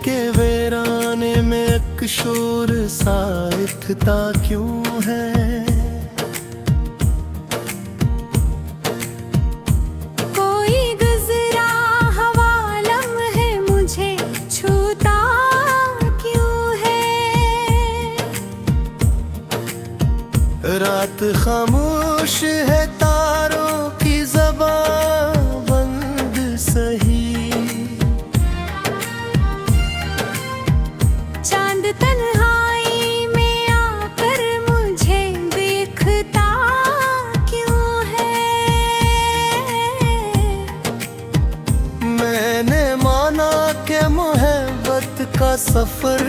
के वीराने में एक शोर सा इठता क्यों है। कोई गुजरा हवा लम्हे मुझे छूता क्यों है। रात खामोश है, तारों की ज़बां बंद सही। चांद तन्हाई में आकर मुझे देखता क्यों है। मैंने माना कि मोहब्बत का सफर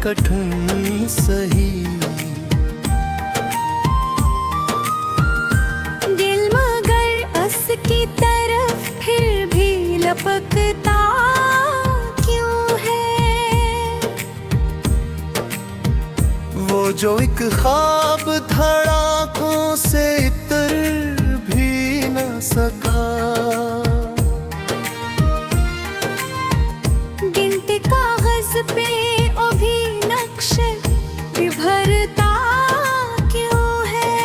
कठिन सही। दिल मगर उसकी तरफ फिर भी लपकता क्यों है। वो जो एक ख्वाब धड़ाकों से इतर भी न सका। गिनती कागज पे ओ भी नक्श बिभरता क्यों है।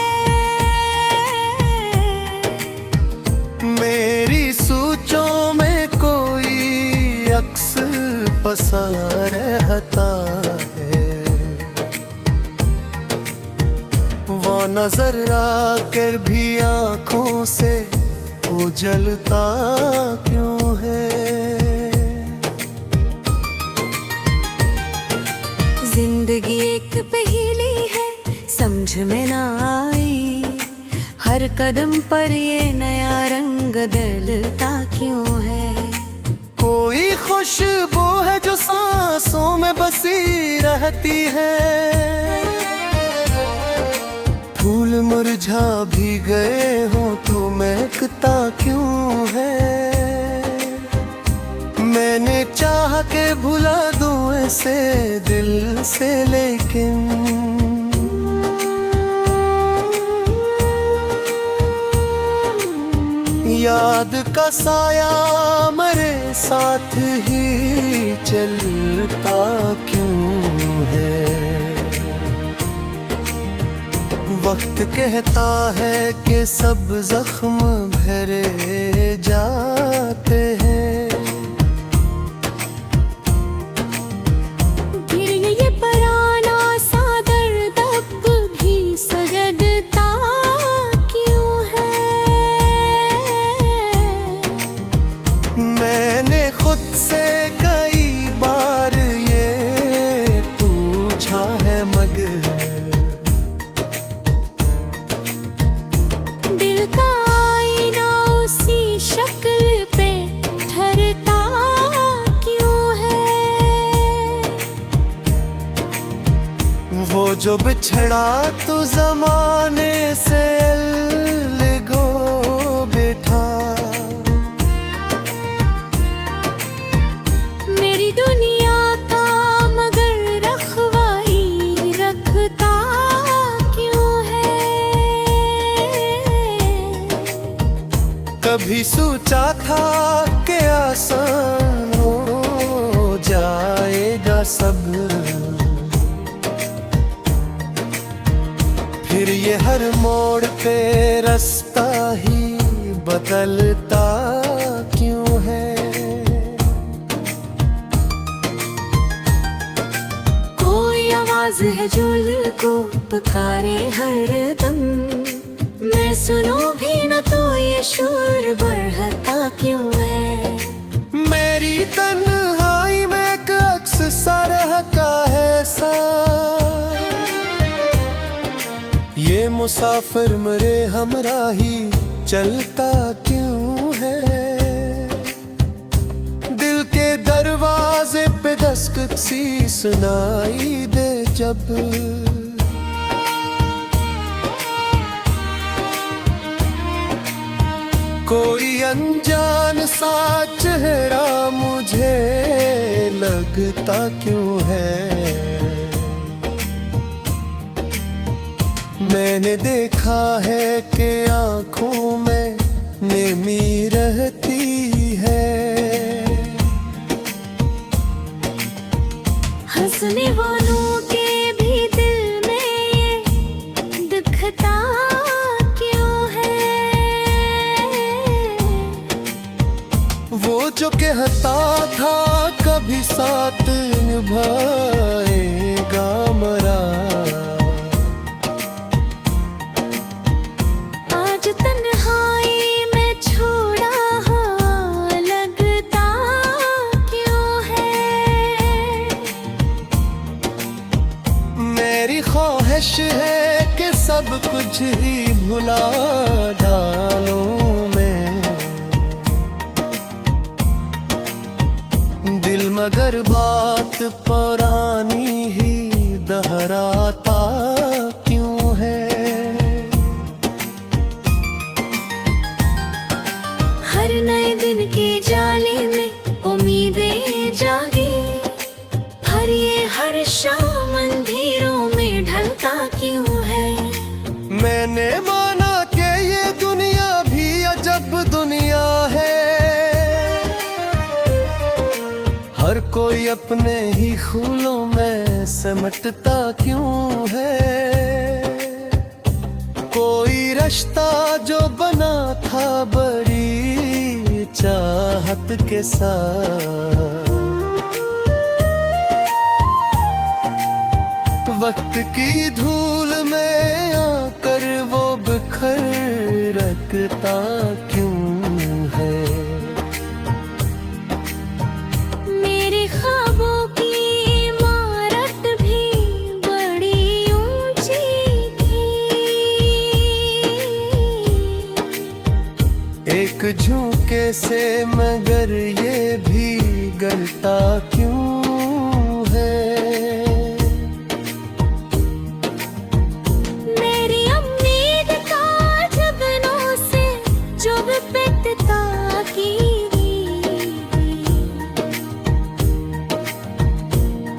मेरी सोचों में कोई अक्स बसा रहता है। वो नजर आकर भी आँखों से उजलता क्यों है। जिंदगी एक पहेली है, समझ में ना आई। हर कदम पर ये नया रंग बदलता क्यों है। कोई खुशबू है जो सांसों में बसी रहती है। फूल मुरझा भी गए हो तो महकता क्यों है। मैंने चाह के भुला दूं ऐसे दिल से, लेकिन याद का साया मेरे साथ ही चलता क्यों है। वक्त कहता है कि सब जख्म भरे जाते हैं। फिर ये पुराना सा दर्द अब भी सजदता क्यों है। मैंने खुद से कई बार ये पूछा है, मगर दिल का आईना उसी शक्ल पे ठहरता क्यों है। वो जो बिछड़ा तो जमाने से अलगो बैठा। मेरी दुनिया का मगर रखवाई रखता क्यों है। कभी सोचा था कि आसान हो जाएगा सब, फिर ये हर मोड़ पे रास्ता ही बदलता क्यों है। कोई आवाज है जो दिल को पुकारे हर दम। मैं सुनूं भी न तो ये शोर बढ़ता क्यों है। मेरी तन्हाई में एक अक्स सा रहता है सा। ये मुसाफिर मेरे हमराही चलता क्यों है। दिल के दरवाजे पे दस्तक सी सुनाई दे जब। कोई अनजान सा चेहरा मुझे लगता क्यों है। मैंने देखा है कि आँखों में नेमी रहती है। दिखता क्यों है? वो जो कहता था कभी साथ निभाएगा मरा, आज तन्हाई में छोड़ा हाँ लगता क्यों है? मेरी ख्वाहिश है कि सब कुछ ही भुला डालूं मैं, दिल मगर बात पुरानी ही दोहराता क्यों है? हर नए दिन की जाली में उम्मीदें जागी, हर ये हर शाम अंधेरों में ढलता क्यों है? मैंने माना कि ये दुनिया भी अजब दुनिया है, हर कोई अपने ही खूलों में सिमटता क्यों है? कोई रिश्ता जो बना था बड़ी चाहत के साथ, वक्त की धूल में आकर वो बिखर रखता क्यों है? मेरे ख्वाबों की इमारत भी बड़ी ऊंची थी, एक झोंके से मगर ये भी गलता क्यों है? मेरी उम्मीद का जबनों से जो बिपता की,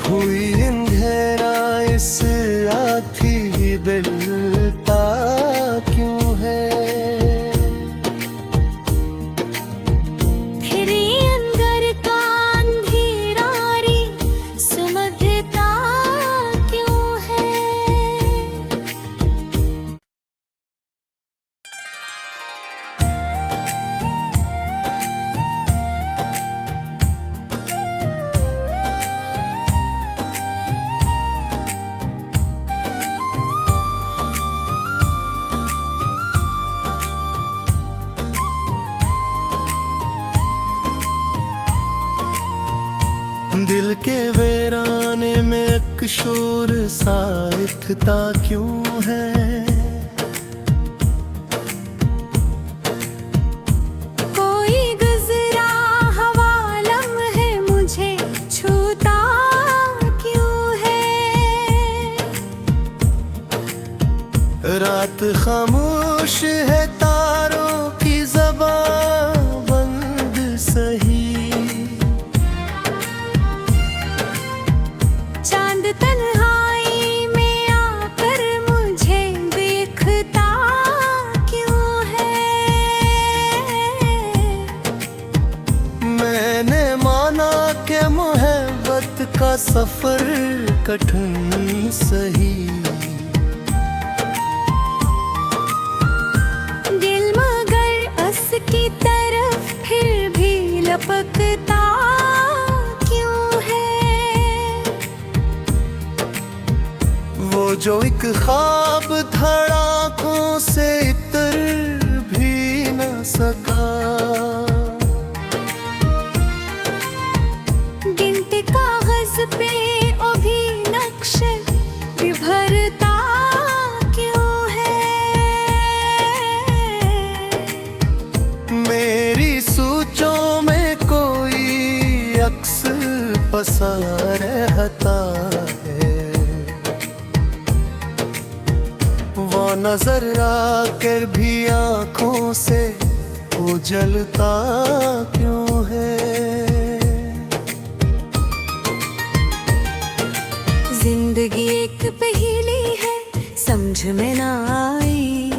हुई अंधेरा इस आँखी दिलता क्यों है? फिर ये अंदर का अंधेरा रे सुमधता क्यों है? दिल के वीराने में एक शोर सा उठता क्यों है? कोई गुजरा हवा लम्हे मुझे छूता क्यों है? रात खामोश है, तारों की ज़बां बंद सही, चांद तन्हाई में आकर मुझे देखता क्यों है? मैंने माना कि मोहब्बत का सफर कठिन सही, दिल मगर अस की तरफ फिर भी लपकता क्यों है? वो जो एक ख्वाब धड़ाकों से इतर भी न सका, गिनती कागज पे अभी नक्श विभरता क्यों है? मेरी सोचों में कोई अक्स बसा रहता है, वो नजर आकर भी आंखों से उजलता क्यों है? जिंदगी एक पहेली है समझ में ना आई,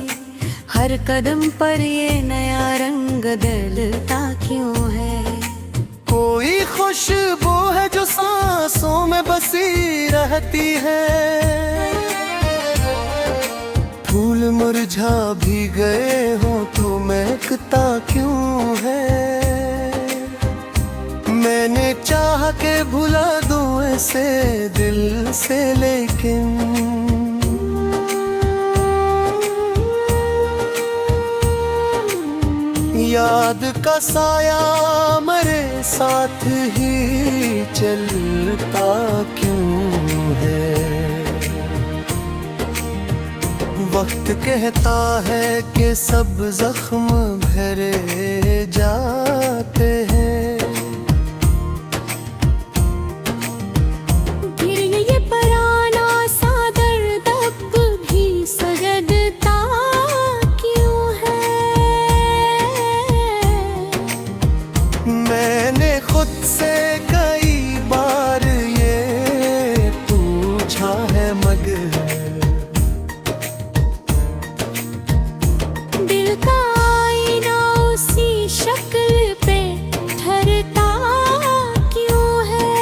हर कदम पर ये नया रंग बदलता क्यों है? कोई खुशबू है जो सांसों में बसी रहती है, फूल फूल मुरझा भी गए हो तो महकता क्यों है। मैंने चाह के भुला दूं ऐसे दिल से, लेकिन याद का साया मेरे साथ ही चलता क्यों है। वक्त कहता है कि सब जख्म भरे जाते हैं, फिर ये पुराना सा दर्द अब भी सजदता क्यों है। मैंने खुद से कई बार ये पूछा है, मगर दिल का आईना उसी शक्ल पे ठहरता क्यों है।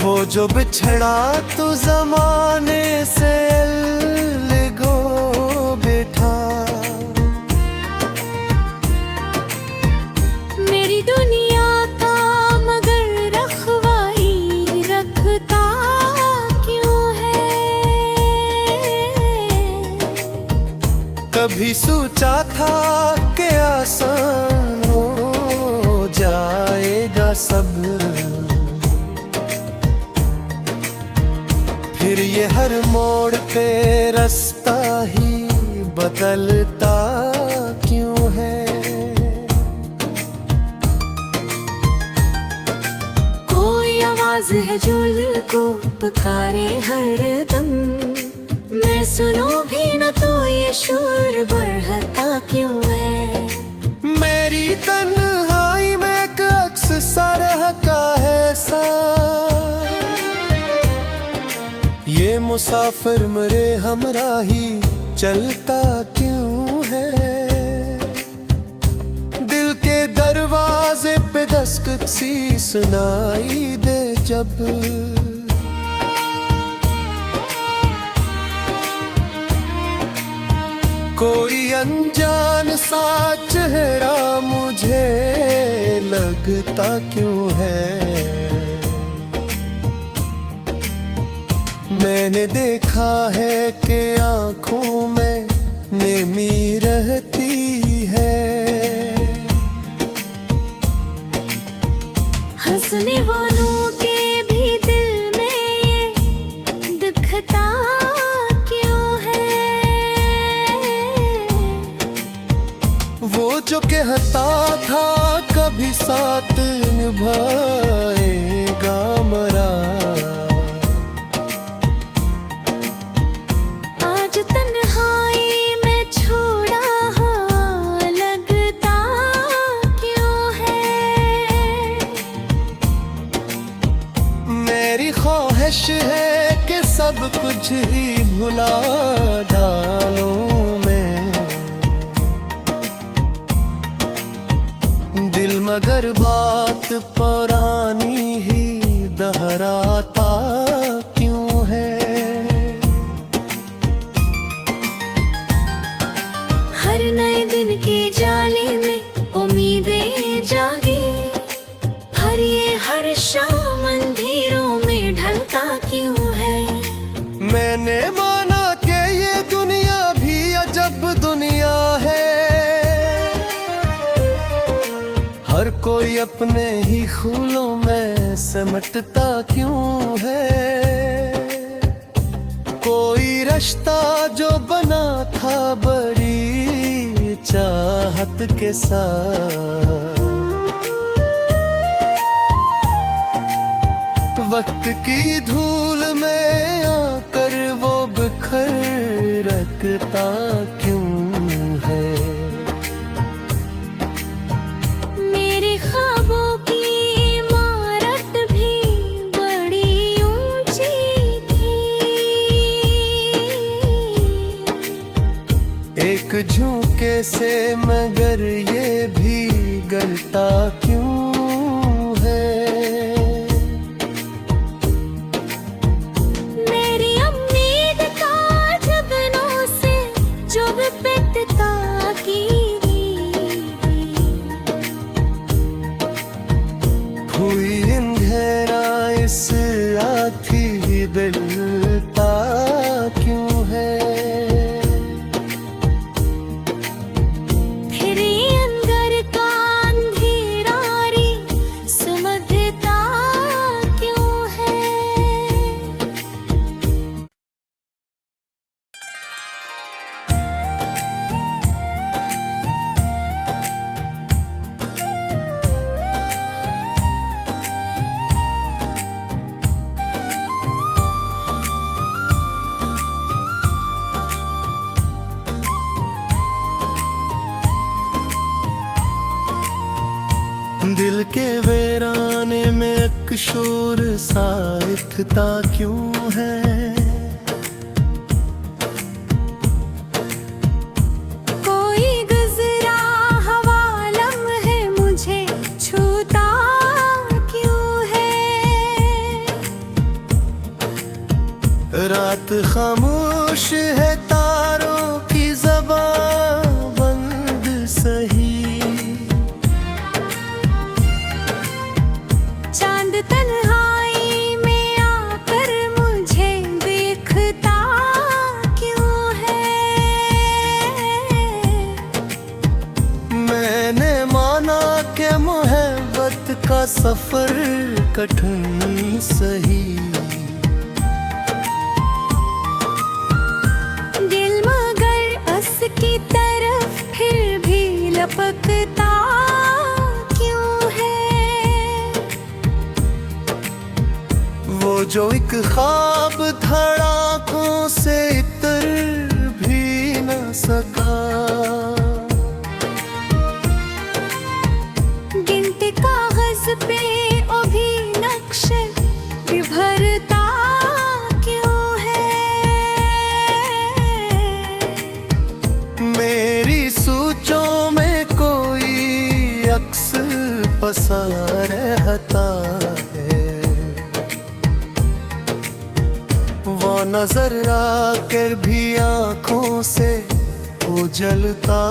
वो जो बिछड़ा तो जमाने से अलगो बैठा। मेरी दुनिया का मगर रखवाई रखता क्यों है। कभी सोचा था कि आसान हो जाएगा सब, फिर ये हर मोड़ पे रास्ता ही बदलता क्यों है। कोई आवाज है जो दिल को पुकारे हर दम, मैं सुनूं भी न तो ये शोर बढ़ता क्यों है। मेरी तन्हाई में एक अक्स सा रहता है सा, ये मुसाफिर मेरे हमराही चलता क्यों है। दिल के दरवाजे पे दस्तक सी सुनाई दे जब, कोई अनजान सा चेहरा मुझे लगता क्यों है। मैंने देखा है कि आंखों में नेमी रहती है, हंसने वालों के भी दिल में ये दिखता क्यों है। वो जो कहता था कभी साथ निभाएगा मरा, आज तन्हाई में छोड़ा हाँ लगता क्यों है। मेरी ख्वाहिश है कि सब कुछ ही भुला डालूं मैं, दिल मगर बात पुरानी ही दोहराता क्यों है। हर नए दिन के जाले में उम्मीदें जागे, हर ये हर शाम अंधेरों में ढलता क्यों है। मैंने माना कि ये दुनिया भी अजब दुनिया है, हर कोई अपने ही खूलों में सिमटता क्यों है। कोई रिश्ता जो बना था बड़ी चाहत के साथ, वक्त की धूल में आकर वो बिखर रखता क्यों है। मेरे ख्वाबों की इमारत भी बड़ी ऊंची थी, एक झोंके से मगर ये भी गलता क्यों है। मेरी अम्मी के वीराने में एक शोर सा इकता क्यों है। कोई गुजरा हवा लम्हे मुझे छूता क्यों है। रात खामोश है, तारों की ज़बां बंद सही। चांद तन्हाई में आकर मुझे देखता क्यों है। मैंने माना कि मोहब्बत का सफर कठिन सही। दिल मगर अस की तरफ फिर भी लपकता क्यों है। वो जो एक ख्वाब धड़ाकों से इतर भी न सका। गिनती कागज पे ओ भी नक्श विभरता क्यों है। मेरी सोचों में कोई अक्स बसा रहता है। वो नजर आकर भी आंखों से उजलता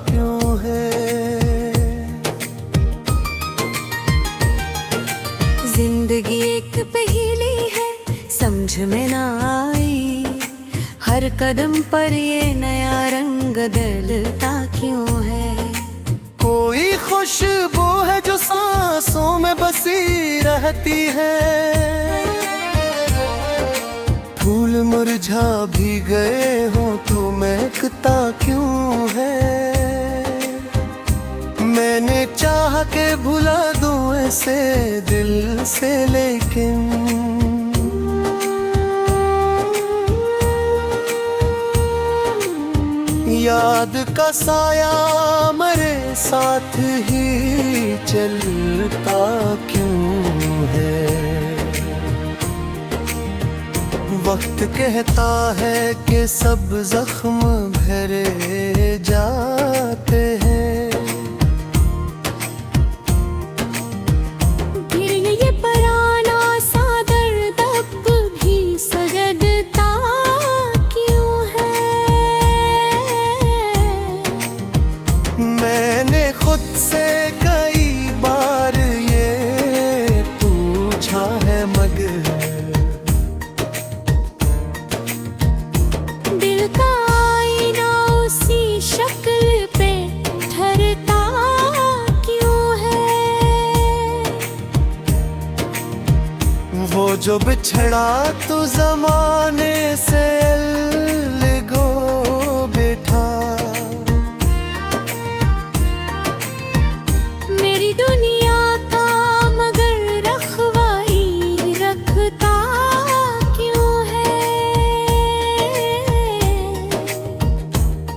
क्यों है। जिंदगी एक पहेली है, समझ में ना आई। हर कदम पर ये नया रंग बदलता क्यों है। कोई खुशबू है जो सांसों में बसी रहती है। फूल मुरझा भी गए हो तो महकता क्यों है। मैंने चाह के भुला दूं ऐसे दिल से, लेकिन याद का साया मेरे साथ ही चलता क्यों है। वक्त कहता है कि सब जख्म भरे जाते हैं। फिर ये पुराना सा दर्द अब भी सजदता क्यों है। मैंने खुद से कई बार ये पूछा है, मगर दिल का आईना उसी शक्ल पे ठहरता क्यों है। वो जो बिछड़ा तो जमाने से अलगो बैठा। मेरी दुनिया का मगर रखवाई रखता क्यों है।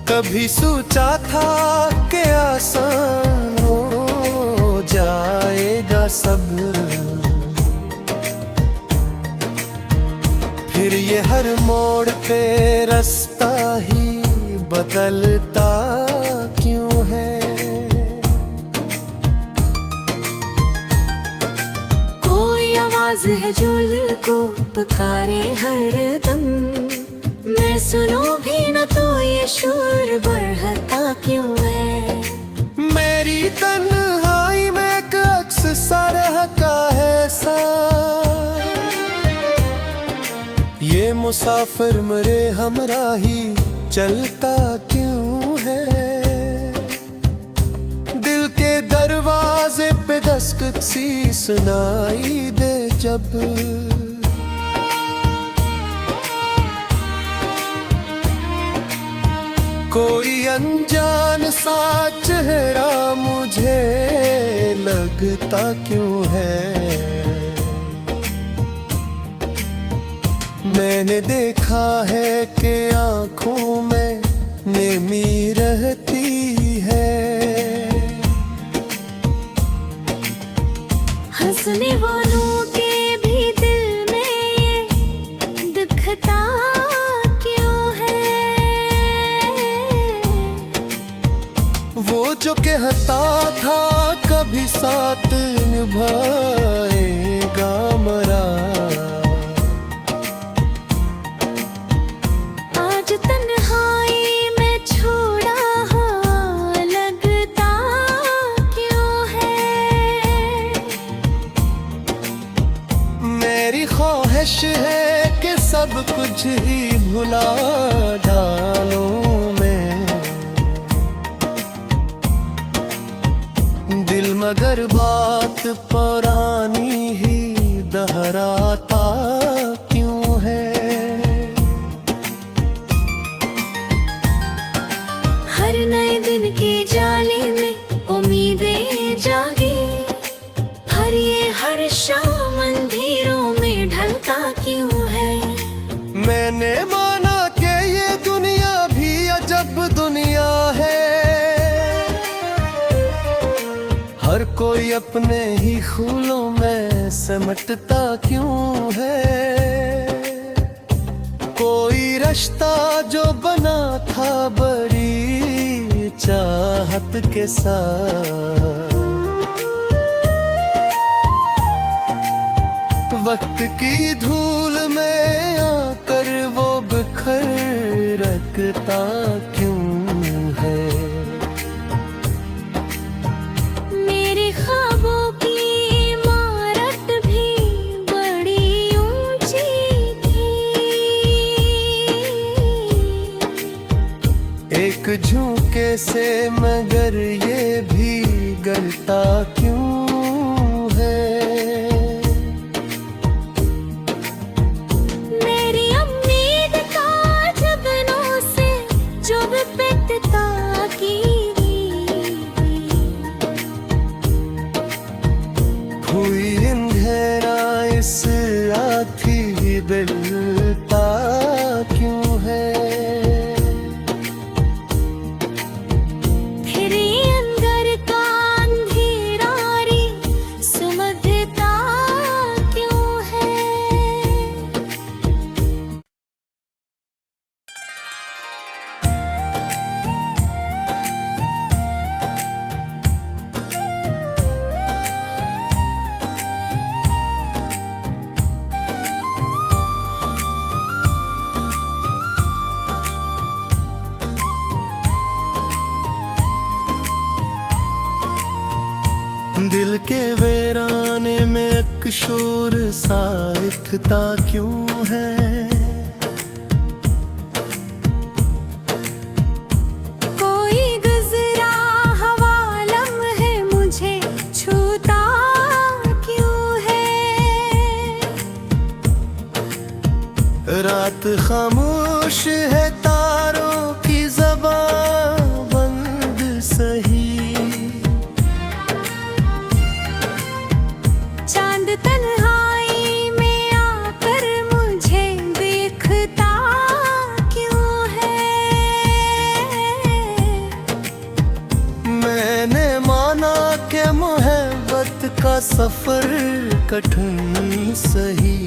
कभी सोचा था कि आसान हो जाएगा सब्र, फिर ये हर मोड़ पे रास्ता ही बदलता क्यों है। कोई आवाज है जो दिल को पुकारे हर दम। मैं सुनूं भी न तो ये शोर बढ़ता क्यों है। मेरी तन्हाई में एक अक्स सा रहता है सा। ये मुसाफिर मेरे हमराही चलता क्यों है। दिल के दरवाजे पे दस्तक सी सुनाई दे जब। कोई अनजान सा चेहरा मुझे लगता क्यों है। मैंने देखा है कि आंखों में नेमी रहती है। कहता था कभी साथ निभाएगा मरा, आज तन्हाई में छोड़ा हो लगता क्यों है। मेरी ख्वाहिश है कि सब कुछ ही भुला डालूं मैं, दिल मगर बात पुरानी ही दोहराता क्यों है। हर नए दिन की जाली में उम्मीदें जागी, हर ये हर शाम अंधेरों में ढलता क्यों है। मैंने माना कि ये दुनिया भी अजब दुनिया है, हर कोई अपने ही खूलों में सिमटता क्यों है। कोई रिश्ता जो बना था बड़ी चाहत के साथ, वक्त की धूल में आकर वो बिखर रखता क्यों है। मेरे ख्वाबों की इमारत भी बड़ी ऊंची थी, एक झोंके से मगर ये भी गिरता क्यों है। मेरी उम्मीद का जबनों से जो बिपता की, हुई अंधेरा इस आथी दिलता क्यों है। फिर ये अंदर का अंधेरा रे सुमधता क्यों है। दिल के वीराने में एक शोर सा उठता क्यों है। कोई गुजरा हवा लम्हे मुझे छूता क्यों है। रात खामोश है तारों की ज़बां बंद सही, चांद तन्हाई में आकर मुझे देखता क्यों है। मैंने माना कि मोहब्बत का सफर कठिन सही,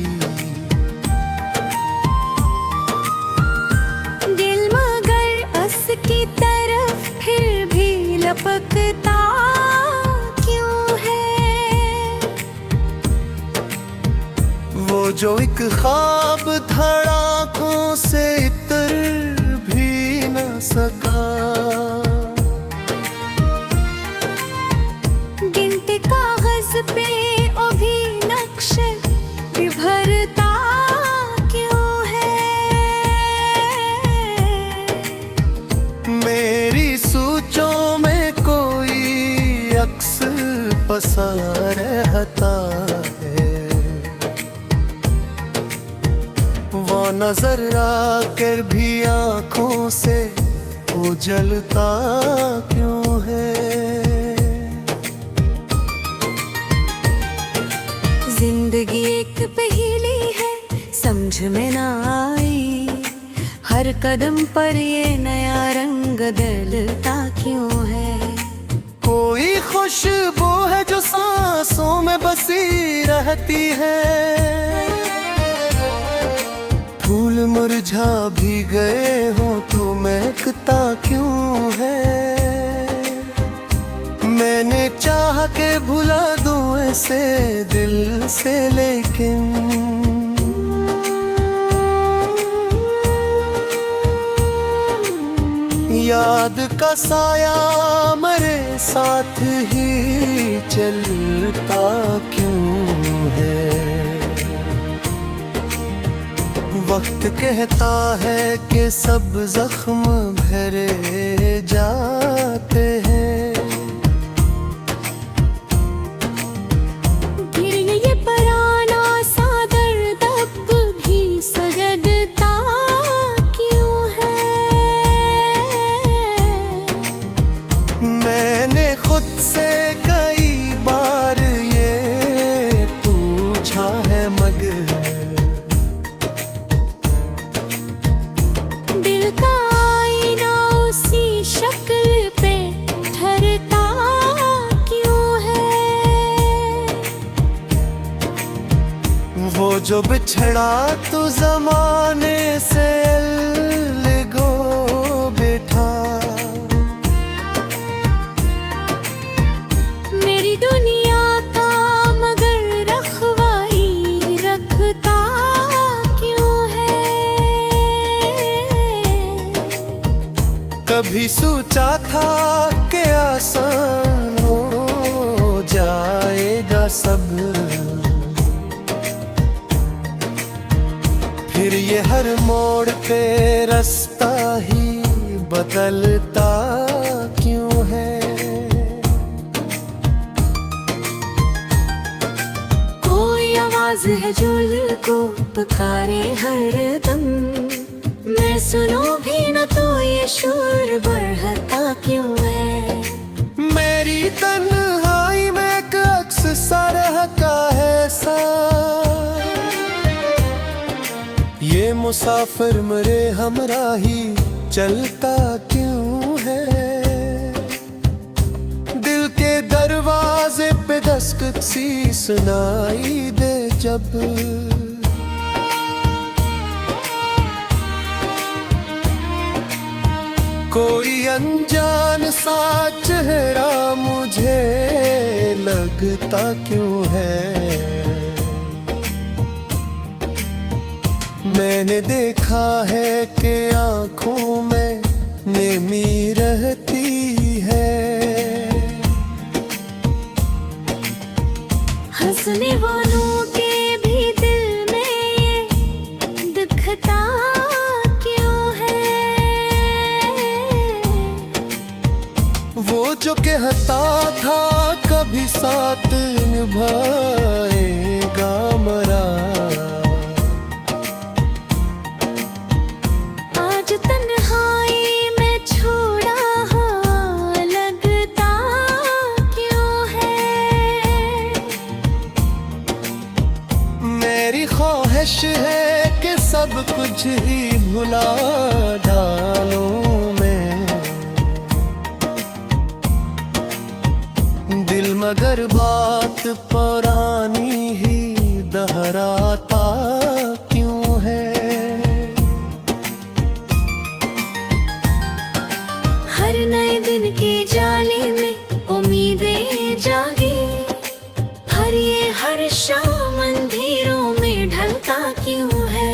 दिल मगर अस की तरफ फिर भी लपकता क्यों है। वो जो एक ख्वाब धड़ाकों से इतर भी न सका, गिनते कागज पे ओ भी नक्श बिभरता क्यों है। मेरी सोचों में कोई अक्स बसा रहता है, वो नजर आकर भी आंखों से उजलता क्यों है। जिंदगी एक पहेली है समझ में ना आई, हर कदम पर ये नया रंग बदलता क्यों है। कोई खुशबू है जो सांसों में बसी रहती है, फूल मुरझा भी गए हो तो महकता क्यों है। मैंने चाह के भुला दूं ऐसे दिल से, लेकिन याद का साया मरे साथ ही चलता क्यों है। वक्त कहता है कि सब जख्म भरे जाते हैं, फिर ये पुराना सा दर्द अब भी सजदता क्यों है। मैंने खुद से कई बार ये पूछा है, मगर दिल का आईना उसी शक्ल पे ठहरता क्यों है। वो जो बिछड़ा तो जमाने से अलगो बैठा। मेरी दुनिया का मगर रखवाई रखता क्यों है। कभी सोचा था कि आसान हो जाएगा सब, फिर ये हर मोड़ पे रास्ता ही बदलता क्यों है। कोई आवाज है जो दिल को पुकारे हर दम, मैं सुनूं भी न तो ये शोर बढ़ता क्यों है। मेरी तन्हाई में एक अक्स सरह का है सा, ये मुसाफिर मरे हमराही चलता क्यों है। दिल के दरवाजे पे दस्तक सी सुनाई दे जब, कोई अनजान सा चेहरा मुझे लगता क्यों है। मैंने देखा है कि आँखों में नेमी रहती है, हंसने वालों के भी दिल में ये दिखता क्यों है। वो जो कहता था कभी साथ निभाएगा मरा। आज तन्हाई में छोड़ा हाँ लगता क्यों है। मेरी ख्वाहिश है कि सब कुछ ही भुला डालूं मैं, दिल मगर बात पुरानी ही दोहराता क्यों है। हर नए दिन की जाली में उम्मीदें जागी, हर ये हर शाम अंधेरों में ढलता क्यों है।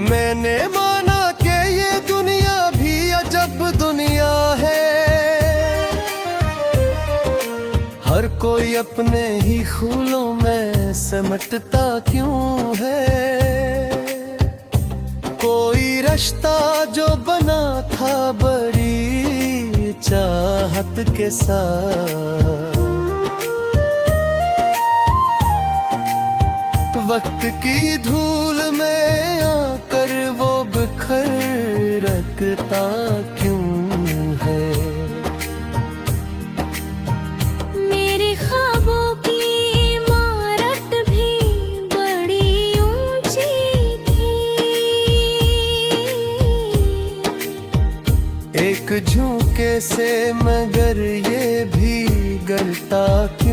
मैंने माना कि ये दुनिया भी अजब दुनिया है, हर कोई अपने ही खूलों में सिमटता क्यों है। कोई रिश्ता जो बना था बड़ी चाहत के साथ, वक्त की धूल में आकर वो बिखर रखता क्यों है। मेरे ख्वाबों की इमारत भी बड़ी ऊंची थी, एक झोंके से मगर ये भी गलता क्यों